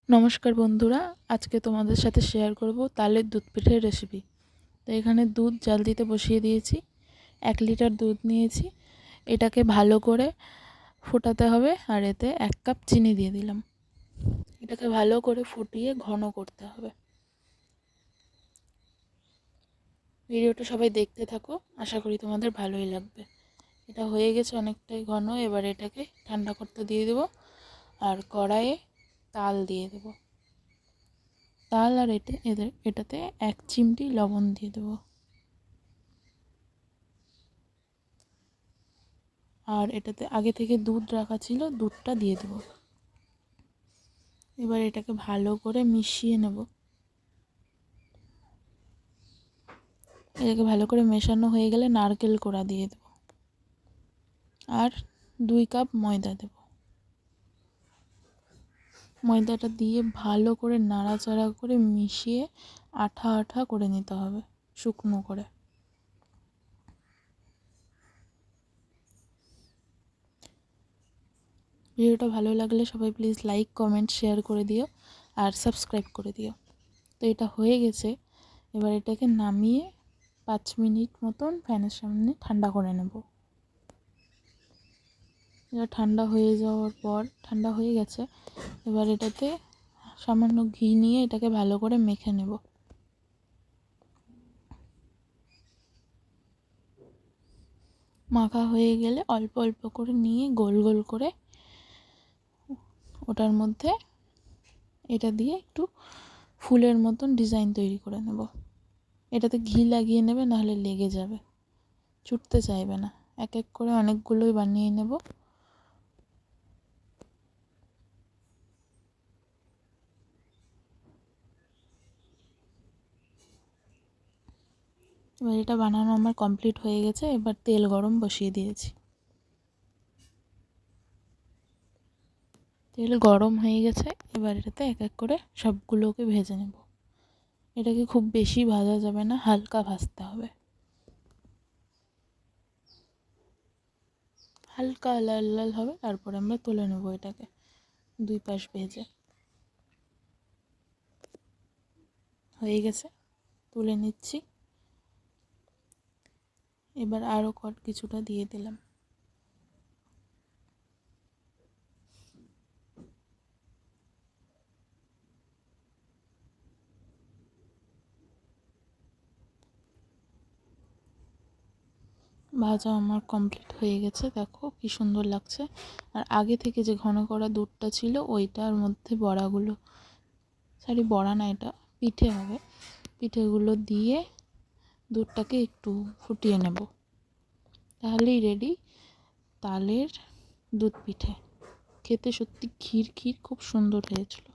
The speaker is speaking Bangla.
নমস্কার বন্ধুরা, আজকে তোমাদের সাথে শেয়ার করব তালের দুধ পিঠের রেসিপি। তো এখানে দুধ জাল দিতে বসিয়ে দিয়েছি। 1 লিটার দুধ নিয়েছি। এটাকে ভালো করে ফোটাতে হবে আর এতে 1 কাপ চিনি দিয়ে দিলাম। এটাকে ভালো করে ফুটিয়ে ঘন করতে হবে। ভিডিওটা সবাই দেখতে থাকো, আশা করি তোমাদের ভালোই লাগবে। এটা হয়ে গেছে অনেকটাই ঘন। এবার এটাকে ঠান্ডা করতে দিয়ে দেব আর কড়াইয়ে তাল দিয়ে দেব। তাল আর এটাতে 1 চিমটি লবণ দিয়ে দেবো। আর এটাতে আগে থেকে দুধ রাখা ছিল, দুধটা দিয়ে দেব। এবার এটাকে ভালো করে মিশিয়ে নেব। এটাকে ভালো করে মেশানো হয়ে গেলে নারকেল কোড়া দিয়ে দেব আর 2 কাপ ময়দা দেব। ময়দাটা দিয়ে ভালো করে নাড়াচাড়া করে মিশিয়ে আঠা আঠা করে নিতে হবে, শুকনো করে। ভিডিওটা ভালো লাগলে সবাই প্লিজ লাইক, কমেন্ট, শেয়ার করে দিও আর সাবস্ক্রাইব করে দিও। তো এটা হয়ে গেছে। এবার এটাকে নামিয়ে 5 মিনিট মতন ফ্যানের সামনে ঠান্ডা করে নেব। এবার ঠান্ডা হয়ে যাওয়ার পর, ঠান্ডা হয়ে গেছে, এবার এটাতে সামান্য ঘি নিয়ে এটাকে ভালো করে মেখে নেব। মাখা হয়ে গেলে অল্প অল্প করে নিয়ে গোল গোল করে ওটার মধ্যে এটা দিয়ে একটু ফুলের মতন ডিজাইন তৈরি করে নেব। এটাতে ঘি লাগিয়ে নেবে, নাহলে লেগে যাবে, ছুটতে চাইবে না। এক এক করে অনেকগুলোই বানিয়ে নেব। এবার এটা বানানো আমার কমপ্লিট হয়ে গেছে। এবার তেল গরম বসিয়ে দিয়েছি। তেল গরম হয়ে গেছে। এবার এটাতে এক এক করে সবগুলোকে ভেজে নেব। এটাকে খুব বেশি ভাজা যাবে না, হালকা ভাজতে হবে। হালকা লাল লাল হবে, তারপর আমরা তুলে নেব এটাকে 2 পাশ ভেজে। হয়ে গেছে, তুলে নিচ্ছি। এবার আরও কিছুটা দিয়ে দিলাম। ভাজা আমার কমপ্লিট হয়ে গেছে। দেখো কি সুন্দর লাগছে। আর আগে থেকে যে ঘন করা দুধটা ছিল ওইটার মধ্যে বড়াগুলো, বড়া না, এটা পিঠে হবে, পিঠেগুলো দিয়ে দুধটাকে একটু ফুটিয়ে নেব। তাহলেই রেডি তালের দুধ পিঠে। খেতে সত্যি ক্ষীর ক্ষীর খুব সুন্দর হয়েছিল।